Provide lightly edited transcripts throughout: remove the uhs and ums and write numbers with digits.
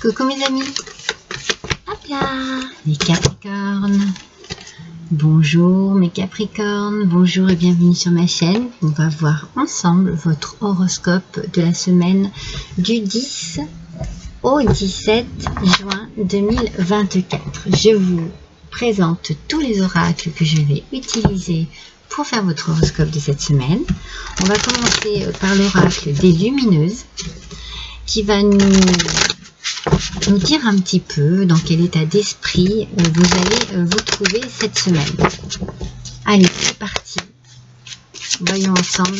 Coucou mes amis, hop là, les Capricornes. Bonjour mes Capricornes, bonjour et bienvenue sur ma chaîne. On va voir ensemble votre horoscope de la semaine du 10 au 17 juin 2024. Je vous présente tous les oracles que je vais utiliser pour faire votre horoscope de cette semaine. On va commencer par l'oracle des lumineuses qui va nous dire un petit peu dans quel état d'esprit vous allez vous trouver cette semaine. Allez, c'est parti. Voyons ensemble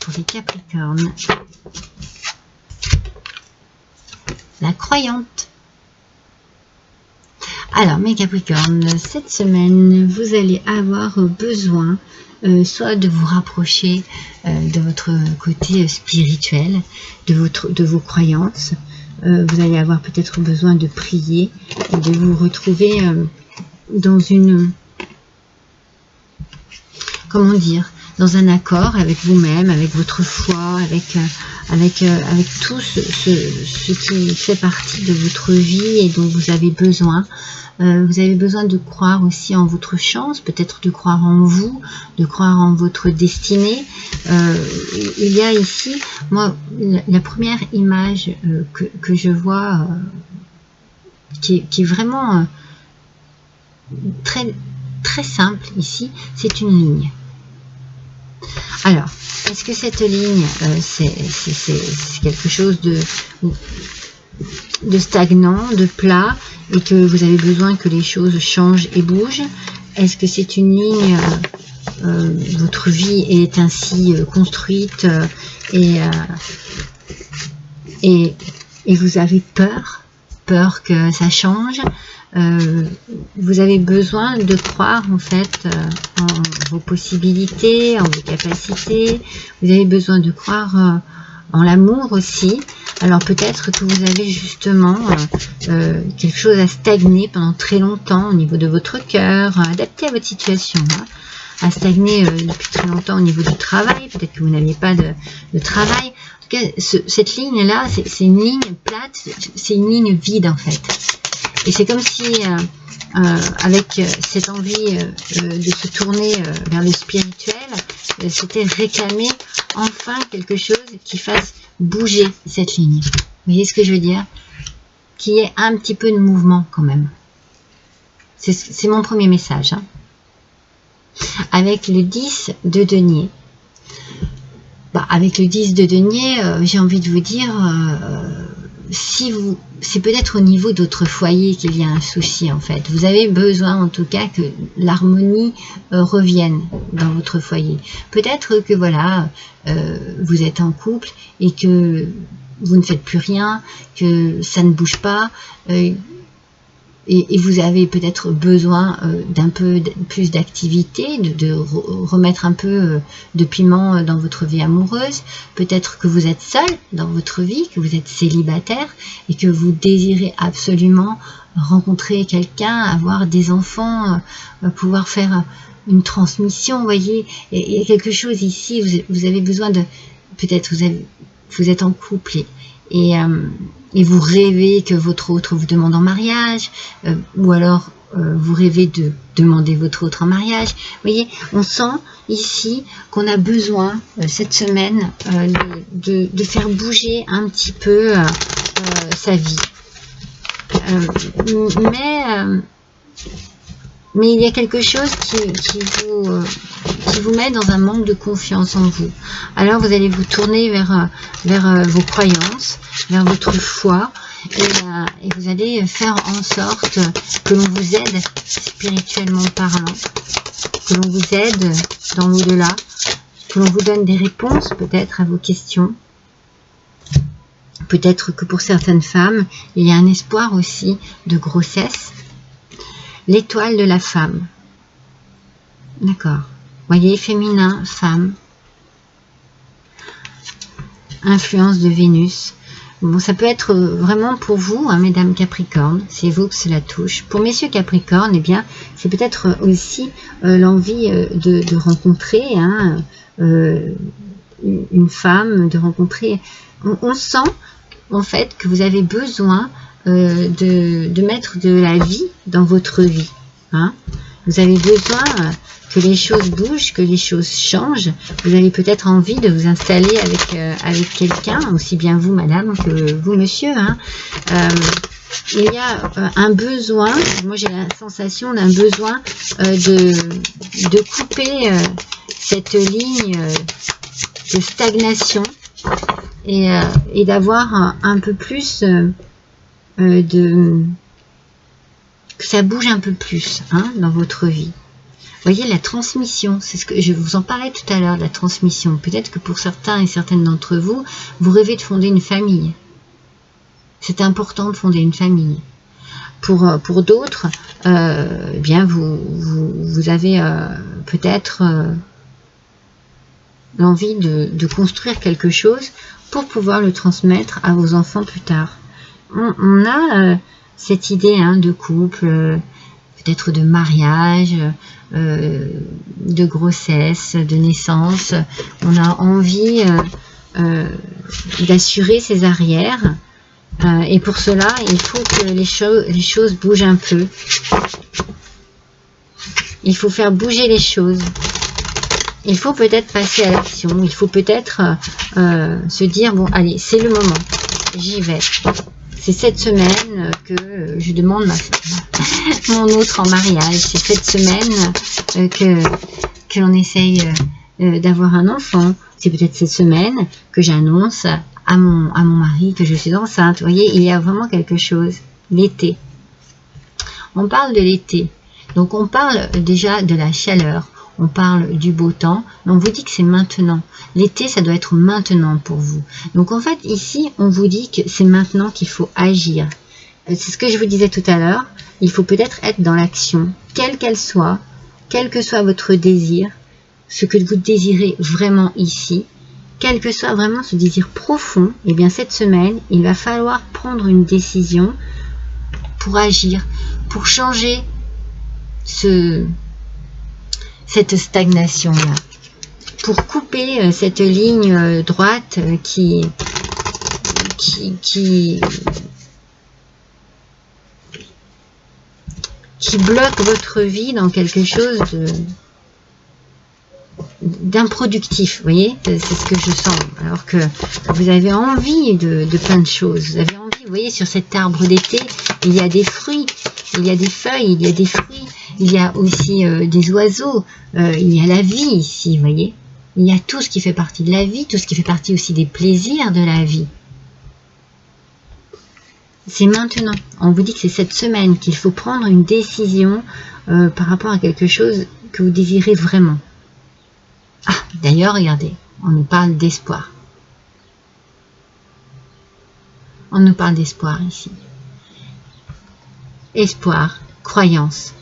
pour les Capricornes. La croyante. Alors, mes Capricornes, cette semaine, vous allez avoir besoin soit de vous rapprocher de votre côté spirituel, de vos croyances. Vous allez avoir peut-être besoin de prier et de vous retrouver dans une... comment dire, dans un accord avec vous-même, avec votre foi, avec tout ce qui fait partie de votre vie et dont vous avez besoin. Vous avez besoin de croire aussi en votre chance, peut-être de croire en vous, de croire en votre destinée. Il y a ici, moi, la première image que je vois, qui est vraiment très, très simple ici, c'est une ligne. Alors, est-ce que cette ligne, c'est quelque chose de stagnant, de plat, et que vous avez besoin que les choses changent et bougent? Est-ce que c'est une ligne, votre vie est ainsi construite et vous avez peur que ça change? Vous avez besoin de croire en fait en vos possibilités, en vos capacités. Vous avez besoin de croire en l'amour aussi. Alors peut-être que vous avez justement quelque chose à stagner pendant très longtemps au niveau de votre cœur, adapté à votre situation, hein, à stagner depuis très longtemps au niveau du travail. Peut-être que vous n'aviez pas de travail. En tout cas, cette ligne-là, c'est une ligne plate, c'est une ligne vide en fait. Et c'est comme si, avec cette envie de se tourner vers le spirituel, c'était réclamer enfin quelque chose qui fasse bouger cette ligne. Vous voyez ce que je veux dire? Qu'il y ait un petit peu de mouvement quand même. C'est mon premier message. Hein. Avec le 10 de denier. Avec le 10 de denier, j'ai envie de vous dire... c'est peut-être au niveau d'autres foyers qu'il y a un souci en fait. Vous avez besoin en tout cas que l'harmonie revienne dans votre foyer. Peut-être que voilà, vous êtes en couple et que vous ne faites plus rien, que ça ne bouge pas, et vous avez peut-être besoin d'un peu plus d'activité, de remettre un peu de piment dans votre vie amoureuse. Peut-être que vous êtes seul dans votre vie, que vous êtes célibataire et que vous désirez absolument rencontrer quelqu'un, avoir des enfants, pouvoir faire une transmission. Vous voyez, il y a quelque chose ici, vous avez besoin de... Peut-être vous êtes en couple et vous rêvez que votre autre vous demande en mariage, ou alors vous rêvez de demander votre autre en mariage. Vous voyez, on sent ici qu'on a besoin cette semaine de faire bouger un petit peu sa vie. Mais il y a quelque chose qui vous met dans un manque de confiance en vous. Alors vous allez vous tourner vers vos croyances, vers votre foi, et vous allez faire en sorte que l'on vous aide spirituellement parlant, que l'on vous aide dans l'au-delà, que l'on vous donne des réponses peut-être à vos questions. Peut-être que pour certaines femmes, il y a un espoir aussi de grossesse. L'étoile de la femme. D'accord. Voyez, féminin, femme. Influence de Vénus. Bon, ça peut être vraiment pour vous, hein, mesdames Capricorne, c'est vous que cela touche. Pour messieurs Capricorne, eh bien, c'est peut-être aussi l'envie de rencontrer hein, une femme, de rencontrer... On sent en fait que vous avez besoin de mettre de la vie dans votre vie. Hein. Vous avez besoin que les choses bougent, que les choses changent. Vous avez peut-être envie de vous installer avec quelqu'un, aussi bien vous, madame, que vous, monsieur. Hein. Il y a un besoin, moi j'ai la sensation d'un besoin de couper cette ligne de stagnation et d'avoir un peu plus que ça bouge un peu plus hein, dans votre vie. Vous voyez, la transmission, c'est ce que je vous en parlais tout à l'heure, de la transmission. Peut-être que pour certains et certaines d'entre vous, vous rêvez de fonder une famille. C'est important de fonder une famille. Pour d'autres, bien vous avez peut-être l'envie de construire quelque chose pour pouvoir le transmettre à vos enfants plus tard. On a cette idée hein, de couple, peut-être de mariage, de grossesse, de naissance. On a envie d'assurer ses arrières. Et pour cela, il faut que les choses bougent un peu. Il faut faire bouger les choses. Il faut peut-être passer à l'action. Il faut peut-être se dire, bon, allez, c'est le moment. J'y vais. C'est cette semaine que je demande mon autre en mariage. C'est cette semaine que l'on essaye d'avoir un enfant. C'est peut-être cette semaine que j'annonce à mon mari que je suis enceinte. Vous voyez, il y a vraiment quelque chose. L'été. On parle de l'été. Donc on parle déjà de la chaleur. On parle du beau temps. Mais on vous dit que c'est maintenant. L'été, ça doit être maintenant pour vous. Donc en fait, ici, on vous dit que c'est maintenant qu'il faut agir. C'est ce que je vous disais tout à l'heure. Il faut peut-être être dans l'action, quelle qu'elle soit, quel que soit votre désir, ce que vous désirez vraiment ici. Quel que soit vraiment ce désir profond, et bien cette semaine, il va falloir prendre une décision pour agir, pour changer cette stagnation-là, pour couper cette ligne droite qui bloque votre vie dans quelque chose d'improductif, vous voyez, c'est ce que je sens, alors que vous avez envie de plein de choses, vous avez envie, vous voyez, sur cet arbre d'été, il y a des fruits, il y a des feuilles, il y a des fruits, il y a aussi des oiseaux, il y a la vie ici, vous voyez, il y a tout ce qui fait partie de la vie, tout ce qui fait partie aussi des plaisirs de la vie. C'est maintenant, on vous dit que c'est cette semaine qu'il faut prendre une décision par rapport à quelque chose que vous désirez vraiment. Ah, d'ailleurs, regardez, on nous parle d'espoir. On nous parle d'espoir ici. Espoir, croyance.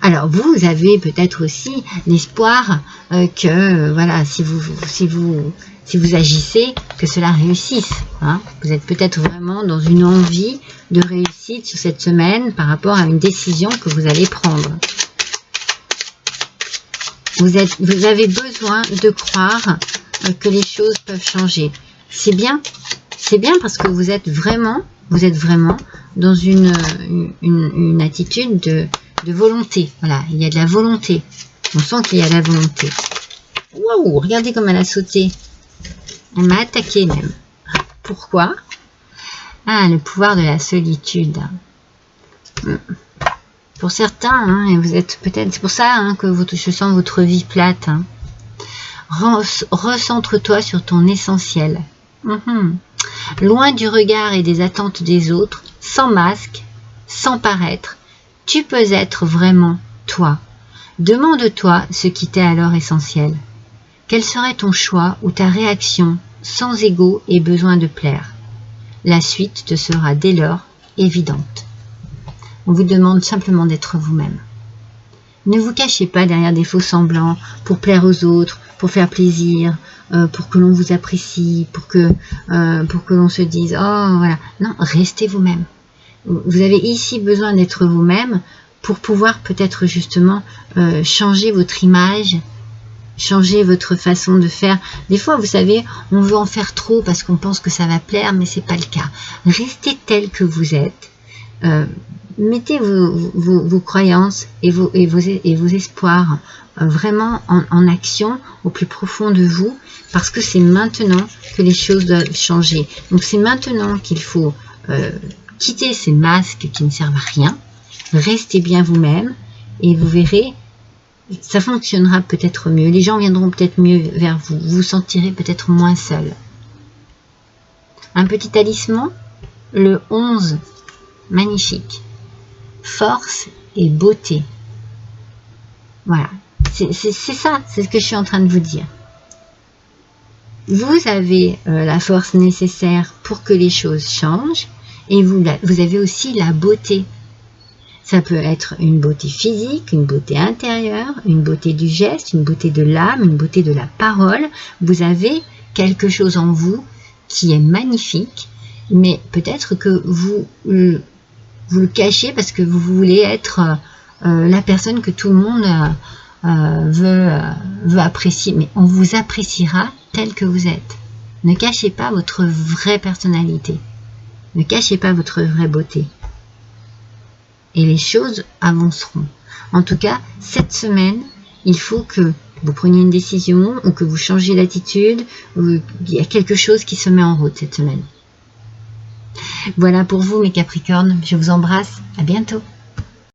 Alors, vous avez peut-être aussi l'espoir que, voilà, si vous agissez, que cela réussisse. Hein. Vous êtes peut-être vraiment dans une envie de réussite sur cette semaine par rapport à une décision que vous allez prendre. Vous avez besoin de croire que les choses peuvent changer. C'est bien parce que vous êtes vraiment dans une attitude de volonté. Voilà, il y a de la volonté. On sent qu'il y a de la volonté. Waouh, regardez comme elle a sauté. Elle m'a attaqué même. Pourquoi? Ah, le pouvoir de la solitude. Pour certains, hein, vous êtes peut-être, c'est pour ça hein, que je sens votre vie plate. Hein. Recentre-toi sur ton essentiel. Loin du regard et des attentes des autres, sans masque, sans paraître, tu peux être vraiment toi. Demande-toi ce qui t'est alors essentiel. Quel serait ton choix ou ta réaction sans ego et besoin de plaire? La suite te sera dès lors évidente. On vous demande simplement d'être vous-même. Ne vous cachez pas derrière des faux semblants pour plaire aux autres, pour faire plaisir, pour que l'on vous apprécie, pour que l'on se dise « Oh, voilà ». Non, restez vous-même. Vous avez ici besoin d'être vous-même pour pouvoir peut-être justement changer votre image Changez votre façon de faire. Des fois, vous savez, on veut en faire trop parce qu'on pense que ça va plaire, mais c'est pas le cas. Restez tel que vous êtes. Mettez vos croyances et vos espoirs vraiment en action au plus profond de vous, parce que c'est maintenant que les choses doivent changer. Donc c'est maintenant qu'il faut quitter ces masques qui ne servent à rien. Restez bien vous-même et vous verrez, ça fonctionnera peut-être mieux. Les gens viendront peut-être mieux vers vous. Vous vous sentirez peut-être moins seul. Un petit talisman, le 11, magnifique. Force et beauté. Voilà. C'est ça, c'est ce que je suis en train de vous dire. Vous avez la force nécessaire pour que les choses changent et vous avez aussi la beauté. Ça peut être une beauté physique, une beauté intérieure, une beauté du geste, une beauté de l'âme, une beauté de la parole. Vous avez quelque chose en vous qui est magnifique, mais peut-être que vous le cachez parce que vous voulez être la personne que tout le monde veut apprécier. Mais on vous appréciera tel que vous êtes. Ne cachez pas votre vraie personnalité. Ne cachez pas votre vraie beauté. Et les choses avanceront. En tout cas, cette semaine, il faut que vous preniez une décision ou que vous changiez d'attitude. Il y a quelque chose qui se met en route cette semaine. Voilà pour vous mes Capricornes, je vous embrasse, à bientôt.